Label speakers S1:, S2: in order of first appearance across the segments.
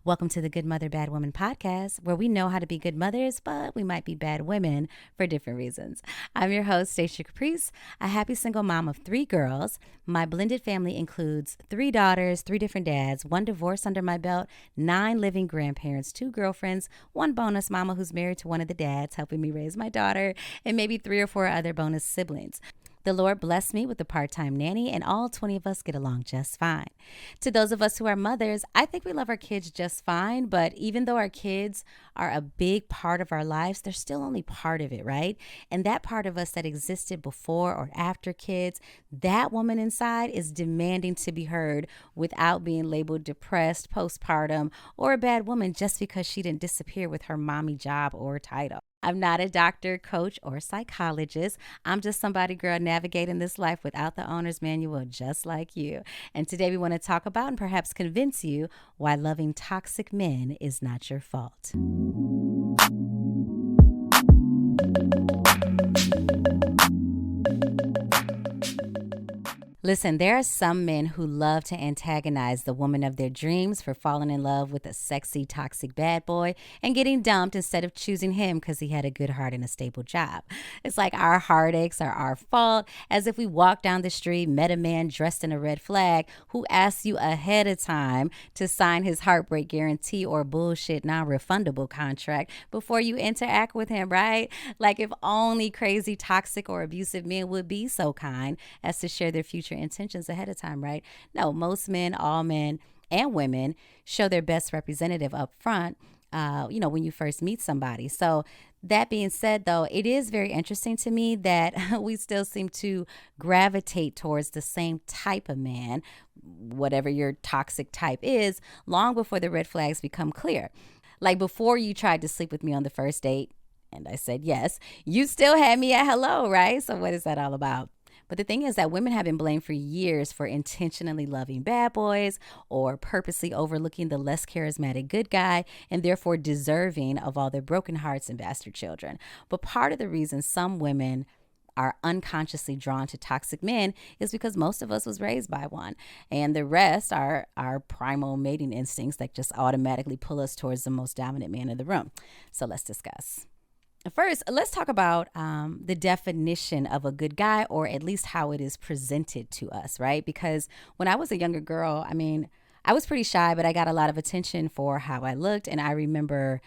S1: Welcome to the Good Mother, Bad Woman podcast, where we know how to be good mothers, but we might be bad women for different reasons. I'm your host, Stacia Caprice, a happy single mom of 3 girls. My blended family includes 3 daughters, 3 different dads, 1 divorce under my belt, 9 living grandparents, 2 girlfriends, 1 bonus mama who's married to one of the dads, helping me raise my daughter, and maybe 3 or 4 other bonus siblings. The Lord blessed me with a part-time nanny, and all 20 of us get along just fine. To those of us who are mothers, I think we love our kids just fine, but even though our kids are a big part of our lives, they're still only part of it, right? And that part of us that existed before or after kids, that woman inside is demanding to be heard without being labeled depressed, postpartum, or a bad woman just because she didn't disappear with her mommy job or title. I'm not a doctor, coach, or psychologist. I'm just somebody, girl, navigating this life without the owner's manual, just like you. And today we want to talk about and perhaps convince you why loving toxic men is not your fault. Listen, there are some men who love to antagonize the woman of their dreams for falling in love with a sexy, toxic bad boy and getting dumped instead of choosing him because he had a good heart and a stable job. It's like our heartaches are our fault, as if we walked down the street, met a man dressed in a red flag who asked you ahead of time to sign his heartbreak guarantee or bullshit non-refundable contract before you interact with him, right? Like if only crazy, toxic, or abusive men would be so kind as to share their future intentions ahead of time, right? No, most men, all men and women show their best representative up front, when you first meet somebody. So that being said, though, it is very interesting to me that we still seem to gravitate towards the same type of man, whatever your toxic type is, long before the red flags become clear. Like before you tried to sleep with me on the first date, and I said yes, you still had me at hello, right? So what is that all about? But the thing is that women have been blamed for years for intentionally loving bad boys or purposely overlooking the less charismatic good guy and therefore deserving of all their broken hearts and bastard children. But part of the reason some women are unconsciously drawn to toxic men is because most of us was raised by one, and the rest are our primal mating instincts that just automatically pull us towards the most dominant man in the room. So let's discuss. First, let's talk about the definition of a good guy, or at least how it is presented to us, right? Because when I was a younger girl, I was pretty shy, but I got a lot of attention for how I looked. And I remember,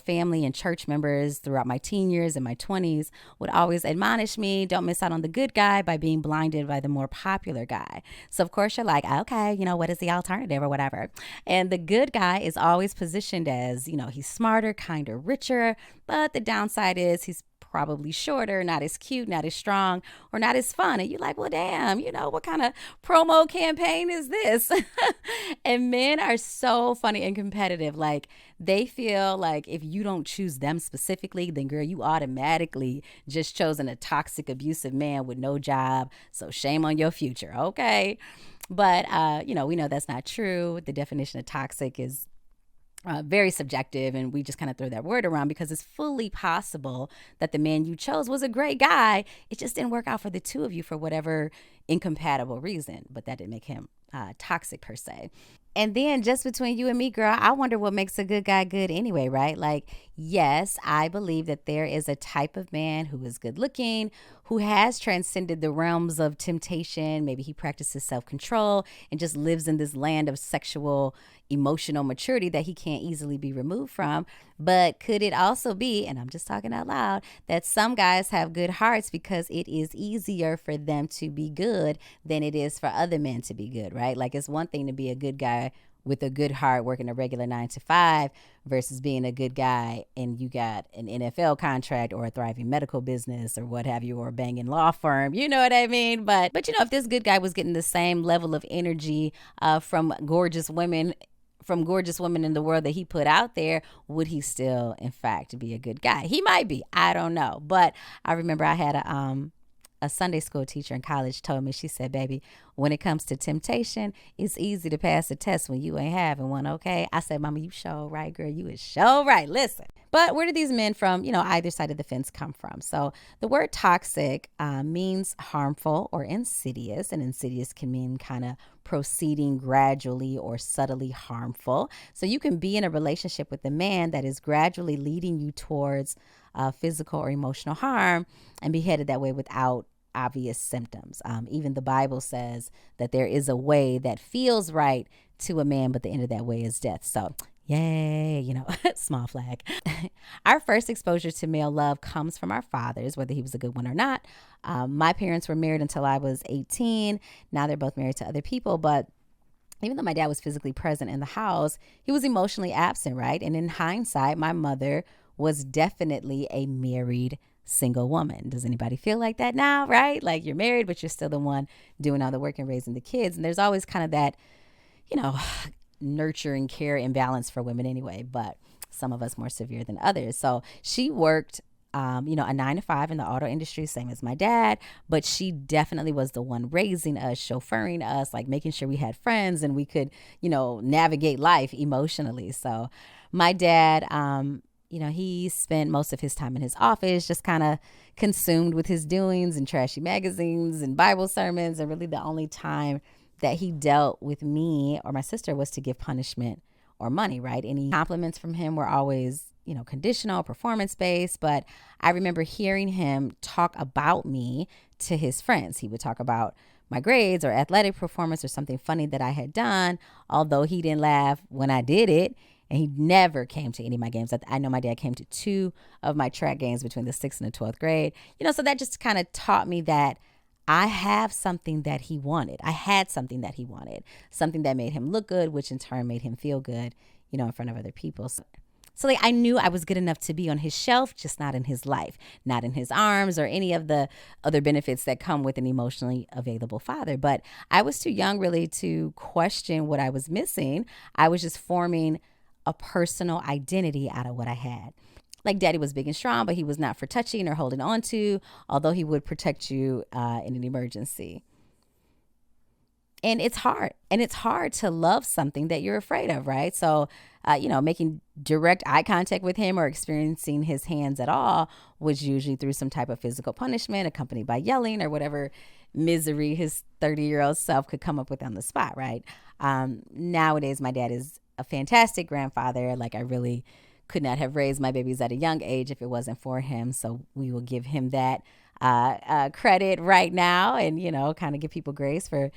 S1: family and church members throughout my teen years and my 20s would always admonish me, don't miss out on the good guy by being blinded by the more popular guy. So of course you're like, okay, what is the alternative or whatever? And the good guy is always positioned as, he's smarter, kinder, richer, but the downside is he's probably shorter, not as cute, not as strong, or not as fun. And you're like, well, damn, what kind of promo campaign is this? And men are so funny and competitive. Like they feel like if you don't choose them specifically, then girl, you automatically just chosen a toxic, abusive man with no job. So shame on your future. Okay. But, we know that's not true. The definition of toxic is very subjective, and we just kind of throw that word around because it's fully possible that the man you chose was a great guy. It just didn't work out for the two of you for whatever incompatible reason, but that didn't make him toxic per se. And then just between you and me, girl, I wonder what makes a good guy good anyway, right? Like, yes, I believe that there is a type of man who is good looking, who has transcended the realms of temptation. Maybe he practices self-control and just lives in this land of sexual, emotional maturity that he can't easily be removed from. But could it also be, and I'm just talking out loud, that some guys have good hearts because it is easier for them to be good than it is for other men to be good, right? Like it's one thing to be a good guy with a good heart working a regular 9 to 5 versus being a good guy and you got an NFL contract or a thriving medical business or what have you, or a banging law firm, you know what I mean? But if this good guy was getting the same level of energy from gorgeous women in the world that he put out there, would he still in fact be a good guy? He might be, I don't know. But I remember I had a Sunday school teacher in college told me, she said, baby, when it comes to temptation, it's easy to pass a test when you ain't having one, okay? I said, Mama, you sure right, girl. You is sure right. Listen. But where do these men from, either side of the fence come from? So the word toxic means harmful or insidious, and insidious can mean kind of proceeding gradually or subtly harmful. So you can be in a relationship with a man that is gradually leading you towards physical or emotional harm and be headed that way without obvious symptoms. Even the Bible says that there is a way that feels right to a man, but the end of that way is death. So yay, small flag. Our first exposure to male love comes from our fathers, whether he was a good one or not. My parents were married until I was 18. Now they're both married to other people, but even though my dad was physically present in the house, he was emotionally absent, right? And in hindsight, my mother was definitely a married single woman. Does anybody feel like that now, right? Like you're married, but you're still the one doing all the work and raising the kids. And there's always kind of that, nurturing care imbalance for women anyway, but some of us more severe than others. So she worked a 9 to 5 in the auto industry, same as my dad, but she definitely was the one raising us, chauffeuring us, like making sure we had friends and we could, navigate life emotionally. So my dad, he spent most of his time in his office, just kind of consumed with his doings and trashy magazines and Bible sermons. And really the only time that he dealt with me or my sister was to give punishment or money, right? Any compliments from him were always, conditional, performance-based. But I remember hearing him talk about me to his friends. He would talk about my grades or athletic performance or something funny that I had done, although he didn't laugh when I did it. And he never came to any of my games. I know my dad came to 2 of my track games between the 6th and the 12th grade. So that just kind of taught me that I have something that he wanted. I had something that he wanted, something that made him look good, which in turn made him feel good, in front of other people. So I knew I was good enough to be on his shelf, just not in his life, not in his arms or any of the other benefits that come with an emotionally available father. But I was too young really to question what I was missing. I was just forming a personal identity out of what I had. Like daddy was big and strong, but he was not for touching or holding on to, although he would protect you in an emergency. And it's hard. And it's hard to love something that you're afraid of, right? So, making direct eye contact with him or experiencing his hands at all was usually through some type of physical punishment accompanied by yelling or whatever misery his 30-year-old self could come up with on the spot, right? Nowadays, my dad is a fantastic grandfather. Like I really could not have raised my babies at a young age if it wasn't for him. So we will give him that credit right now and, kind of give people grace for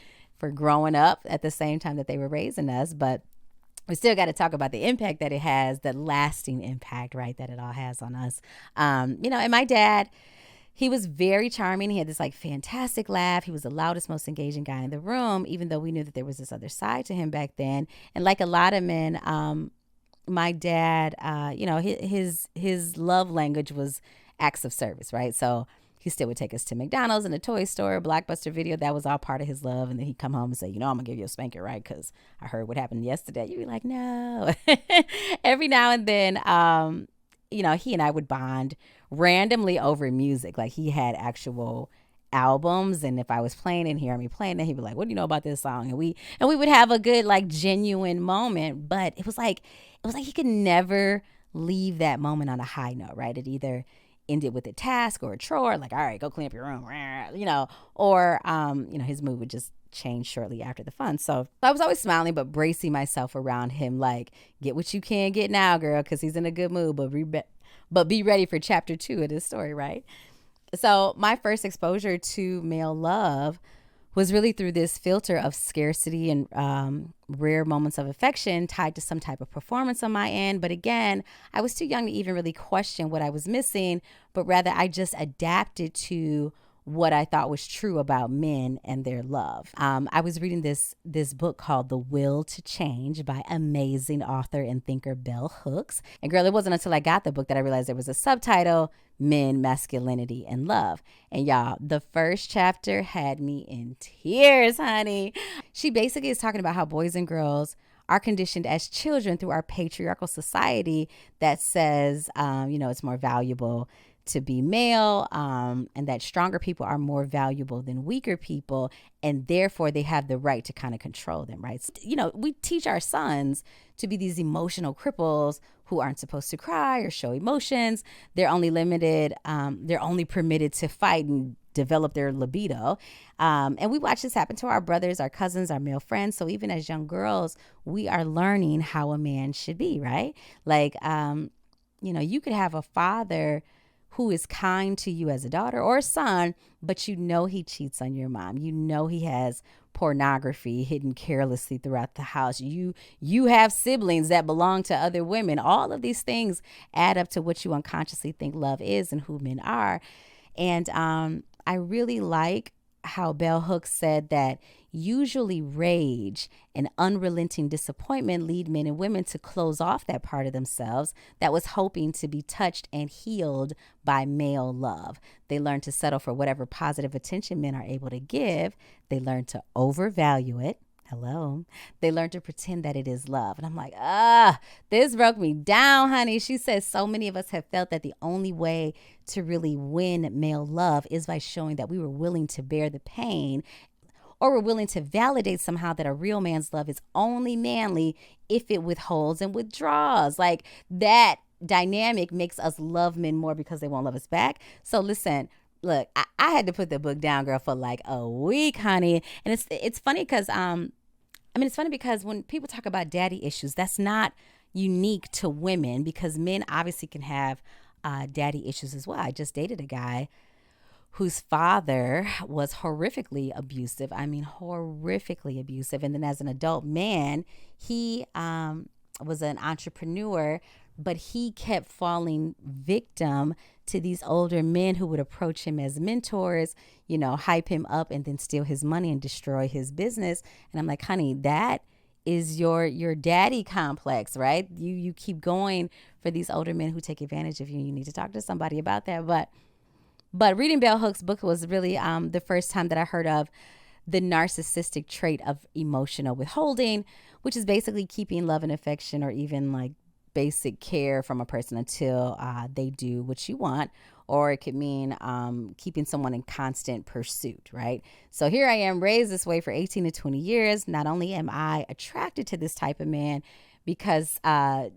S1: growing up at the same time that they were raising us. But we still got to talk about the impact that it has, the lasting impact, right, that it all has on us. And my dad, he was very charming. He had this like fantastic laugh. He was the loudest, most engaging guy in the room, even though we knew that there was this other side to him back then. And like a lot of men, my dad, his love language was acts of service, right? So he still would take us to McDonald's and a toy store, Blockbuster Video. That was all part of his love. And then he'd come home and say, I'm going to give you a spanking, right? Because I heard what happened yesterday. You'd be like, no. Every now and then, he and I would bond randomly over music. Like he had actual albums, and if I was playing and hearing me playing, then he'd be like, what do you know about this song? And we would have a good like genuine moment. But it was like he could never leave that moment on a high note, right? It either ended with a task or a chore, like, all right, go clean up your room, or his mood would just change shortly after the fun. So I was always smiling, but bracing myself around him, like, get what you can get now, girl, because he's in a good mood, but be ready for chapter 2 of this story, right? So my first exposure to male love was really through this filter of scarcity and rare moments of affection tied to some type of performance on my end. But again, I was too young to even really question what I was missing, but rather I just adapted to what I thought was true about men and their love. I was reading this book called The Will to Change by amazing author and thinker Bell Hooks. And girl, it wasn't until I got the book that I realized there was a subtitle, Men, Masculinity, and Love. And y'all, the first chapter had me in tears, honey. She basically is talking about how boys and girls are conditioned as children through our patriarchal society that says, it's more valuable to be male, and that stronger people are more valuable than weaker people, and therefore they have the right to kind of control them, right? We teach our sons to be these emotional cripples who aren't supposed to cry or show emotions. They're only they're only permitted to fight and develop their libido. And we watch this happen to our brothers, our cousins, our male friends. So even as young girls, we are learning how a man should be, right? Like, you could have a father who is kind to you as a daughter or a son, but he cheats on your mom. He has pornography hidden carelessly throughout the house. You have siblings that belong to other women. All of these things add up to what you unconsciously think love is and who men are. And I really like how Bell Hooks said that usually rage and unrelenting disappointment lead men and women to close off that part of themselves that was hoping to be touched and healed by male love. They learn to settle for whatever positive attention men are able to give. They learn to overvalue it. Hello. They learn to pretend that it is love. And I'm like, this broke me down, honey. She says so many of us have felt that the only way to really win male love is by showing that we were willing to bear the pain, or we're willing to validate somehow that a real man's love is only manly if it withholds and withdraws. Like, that dynamic makes us love men more because they won't love us back. So listen, look, I had to put the book down, girl, for like a week, honey. And it's funny because it's funny because when people talk about daddy issues, that's not unique to women, because men obviously can have daddy issues as well. I just dated a guy whose father was horrifically abusive. Horrifically abusive. And then as an adult man, he was an entrepreneur, but he kept falling victim to these older men who would approach him as mentors, hype him up and then steal his money and destroy his business. And I'm like, honey, that is your daddy complex, right? You keep going for these older men who take advantage of you. You need to talk to somebody about that. But reading Bell Hooks' book was really the first time that I heard of the narcissistic trait of emotional withholding, which is basically keeping love and affection or even like basic care from a person until they do what you want. Or it could mean keeping someone in constant pursuit, right? So here I am, raised this way for 18 to 20 years. Not only am I attracted to this type of man because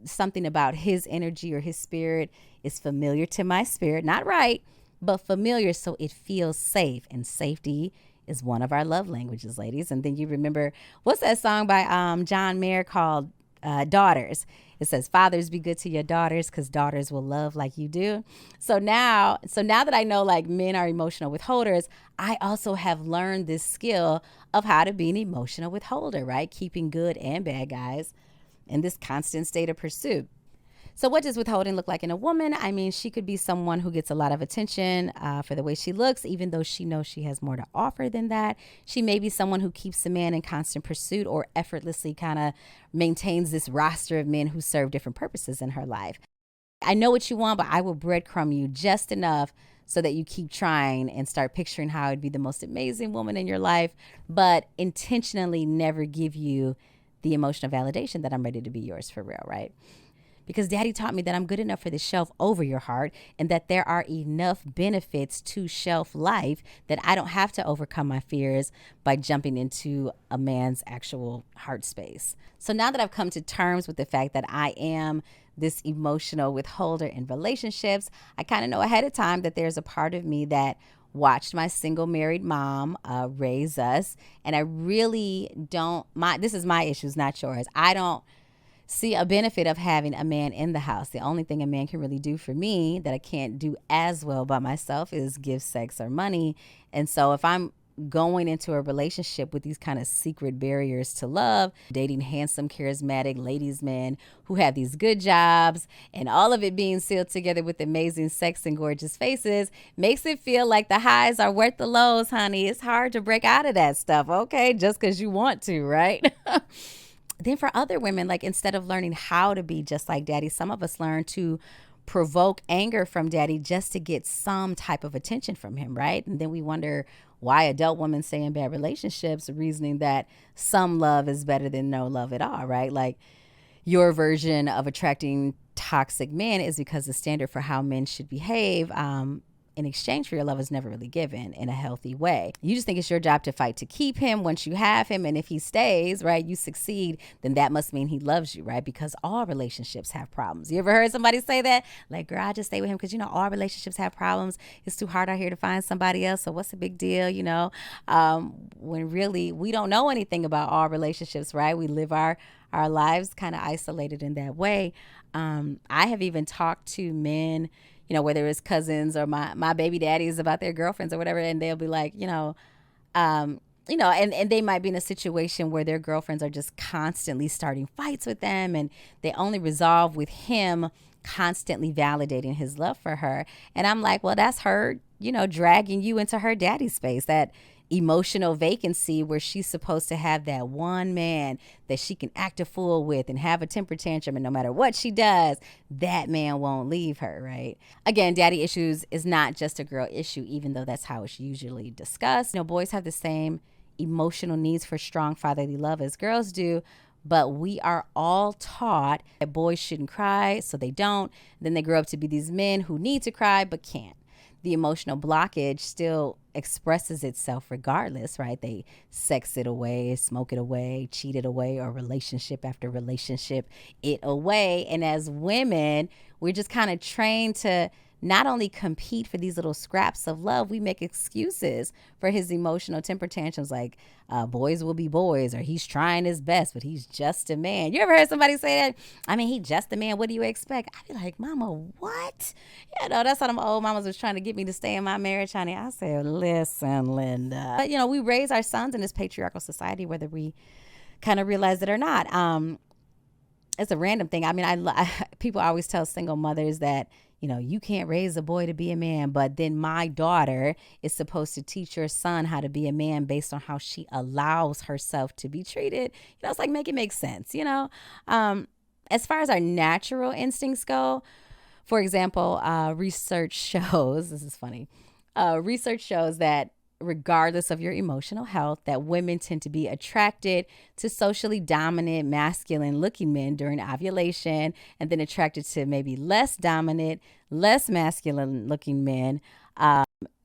S1: something about his energy or his spirit is familiar to my spirit, not right, but familiar, so it feels safe. And safety is one of our love languages, ladies. And then you remember, what's that song by John Mayer called Daughters? It says, fathers, be good to your daughters because daughters will love like you do. So now that I know like men are emotional withholders, I also have learned this skill of how to be an emotional withholder, right? Keeping good and bad guys in this constant state of pursuit. So what does withholding look like in a woman? She could be someone who gets a lot of attention for the way she looks, even though she knows she has more to offer than that. She may be someone who keeps a man in constant pursuit or effortlessly kind of maintains this roster of men who serve different purposes in her life. I know what you want, but I will breadcrumb you just enough so that you keep trying and start picturing how it'd be the most amazing woman in your life, but intentionally never give you the emotional validation that I'm ready to be yours for real, right? Because daddy taught me that I'm good enough for the shelf over your heart, and that there are enough benefits to shelf life that I don't have to overcome my fears by jumping into a man's actual heart space. So now that I've come to terms with the fact that I am this emotional withholder in relationships, I kind of know ahead of time that there's a part of me that watched my single married mom raise us. And I really don't, this is my issues, not yours. I don't see a benefit of having a man in the house. The only thing a man can really do for me that I can't do as well by myself is give sex or money. And so if I'm going into a relationship with these kind of secret barriers to love, dating handsome, charismatic ladies men who have these good jobs, and all of it being sealed together with amazing sex and gorgeous faces, makes it feel like the highs are worth the lows, honey. It's hard to break out of that stuff, okay? Just because you want to, right? Then for other women, like instead of learning how to be just like daddy, some of us learn to provoke anger from daddy just to get some type of attention from him, right? And then we wonder why adult women stay in bad relationships, reasoning that some love is better than no love at all, right? Like your version of attracting toxic men is because the standard for how men should behave in exchange for your love is never really given in a healthy way. You just think it's your job to fight to keep him once you have him. And if he stays, right, you succeed, then that must mean he loves you, right? Because all relationships have problems. You ever heard somebody say that? Like, girl, I just stay with him because, all relationships have problems. It's too hard out here to find somebody else. So what's the big deal, when really we don't know anything about all relationships, right? We live our lives kind of isolated in that way. I have even talked to men, whether it's cousins or my baby daddies about their girlfriends or whatever. And they'll be like, and they might be in a situation where their girlfriends are just constantly starting fights with them, and they only resolve with him constantly validating his love for her. And I'm like, well, that's her, dragging you into her daddy space, that emotional vacancy where she's supposed to have that one man that she can act a fool with and have a temper tantrum, and no matter what she does, that man won't leave her, right? Again, daddy issues is not just a girl issue, even though that's how it's usually discussed. Boys have the same emotional needs for strong fatherly love as girls do, but we are all taught that boys shouldn't cry, so they don't. Then they grow up to be these men who need to cry but can't. The emotional blockage still expresses itself regardless, right? They sex it away, smoke it away, cheat it away, or relationship after relationship it away. And as women, we're just kind of trained to not only compete for these little scraps of love, we make excuses for his emotional temper tantrums, like boys will be boys, or he's trying his best, but he's just a man. You ever heard somebody say that? I mean, he's just a man. What do you expect? I'd be like, Mama, what? That's how them old mamas was trying to get me to stay in my marriage, honey. I said, listen, Linda. But, we raise our sons in this patriarchal society, whether we kind of realize it or not. It's a random thing. I mean, people always tell single mothers that, you can't raise a boy to be a man, but then my daughter is supposed to teach your son how to be a man based on how she allows herself to be treated. It's like, make it make sense, As far as our natural instincts go, for example, research shows, this is funny, research shows that regardless of your emotional health, that women tend to be attracted to socially dominant, masculine looking men during ovulation, and then attracted to maybe less dominant, less masculine looking men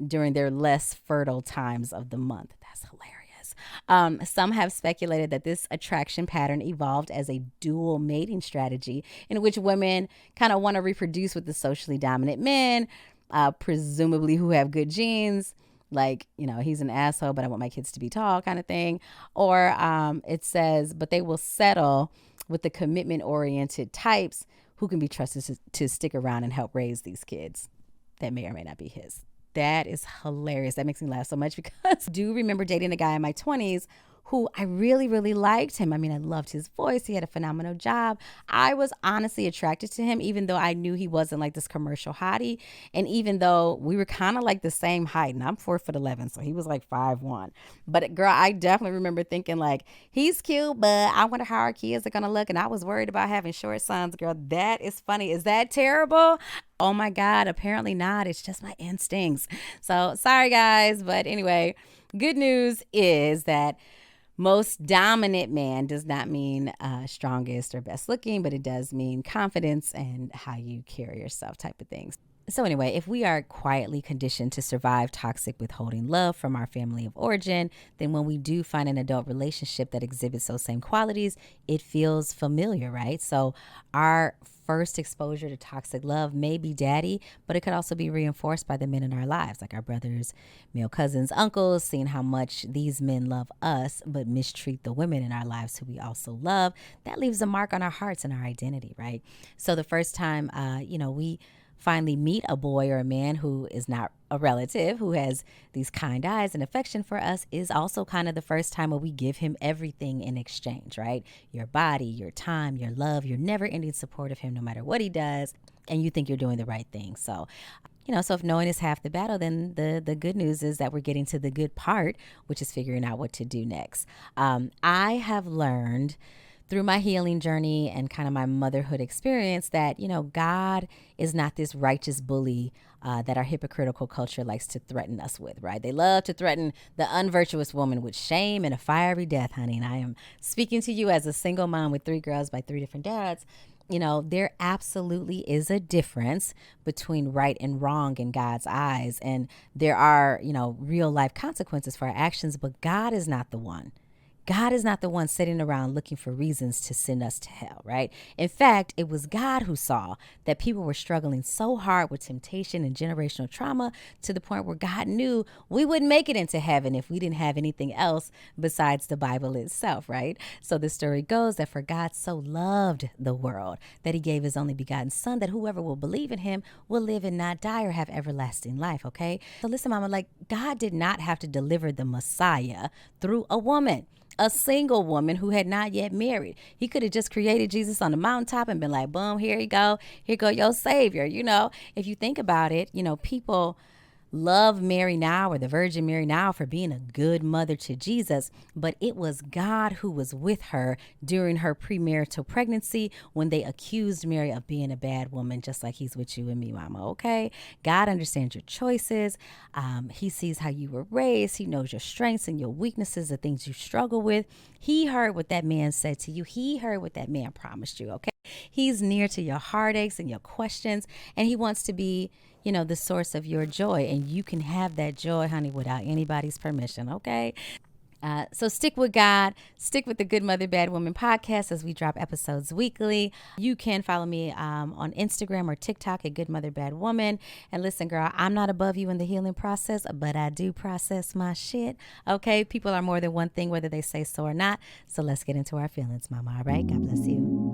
S1: during their less fertile times of the month. That's hilarious. Some have speculated that this attraction pattern evolved as a dual mating strategy in which women kind of want to reproduce with the socially dominant men, presumably who have good genes. Like, he's an asshole, but I want my kids to be tall kind of thing. Or it says, but they will settle with the commitment-oriented types who can be trusted to stick around and help raise these kids that may or may not be his. That is hilarious. That makes me laugh so much because I do remember dating a guy in my 20s who I really, really liked him. I mean, I loved his voice. He had a phenomenal job. I was honestly attracted to him, even though I knew he wasn't like this commercial hottie. And even though we were kind of like the same height, and I'm 4'11", so he was like 5'1". But girl, I definitely remember thinking like, he's cute, but I wonder how our kids are going to look. And I was worried about having short sons. Girl, that is funny. Is that terrible? Oh my God, apparently not. It's just my instincts. So sorry guys. But anyway, good news is that most dominant man does not mean strongest or best looking, but it does mean confidence and how you carry yourself type of things. So anyway, if we are quietly conditioned to survive toxic withholding love from our family of origin, then when we do find an adult relationship that exhibits those same qualities, it feels familiar, right? So our first exposure to toxic love may be daddy, but it could also be reinforced by the men in our lives, like our brothers, male cousins, uncles, seeing how much these men love us, but mistreat the women in our lives who we also love. That leaves a mark on our hearts and our identity, right? So the first time, we finally meet a boy or a man who is not a relative, who has these kind eyes and affection for us, is also kind of the first time where we give him everything in exchange, right? Your body, your time, your love, your never ending support of him no matter what he does, and you think you're doing the right thing. So so if knowing is half the battle, then the good news is that we're getting to the good part, which is figuring out what to do next. I have learned through my healing journey and kind of my motherhood experience that, God is not this righteous bully that our hypocritical culture likes to threaten us with, right? They love to threaten the unvirtuous woman with shame and a fiery death, honey. And I am speaking to you as a single mom with 3 girls by 3 different dads. There absolutely is a difference between right and wrong in God's eyes. And there are, real life consequences for our actions, but God is not the one. God is not the one sitting around looking for reasons to send us to hell, right? In fact, it was God who saw that people were struggling so hard with temptation and generational trauma to the point where God knew we wouldn't make it into heaven if we didn't have anything else besides the Bible itself, right? So the story goes that for God so loved the world that he gave his only begotten son, that whoever will believe in him will live and not die or have everlasting life, okay? So listen, mama, like God did not have to deliver the Messiah through a woman, a single woman who had not yet married. He could have just created Jesus on the mountaintop and been like, boom, here you go. Here go your savior. If you think about it, people love Mary now, or the Virgin Mary now, for being a good mother to Jesus, but it was God who was with her during her premarital pregnancy when they accused Mary of being a bad woman, just like he's with you and me, mama, okay? God understands your choices. He sees how you were raised. He knows your strengths and your weaknesses, the things you struggle with. He heard what that man said to you. He heard what that man promised you, okay? He's near to your heartaches and your questions, and he wants to be the source of your joy. And you can have that joy, honey, without anybody's permission, okay? So stick with God, stick with the Good Mother, Bad Woman podcast as we drop episodes weekly. You can follow me on Instagram or TikTok at Good Mother, Bad Woman. And listen, girl, I'm not above you in the healing process, but I do process my shit, okay? People are more than one thing, whether they say so or not. So let's get into our feelings, mama, all right? God bless you.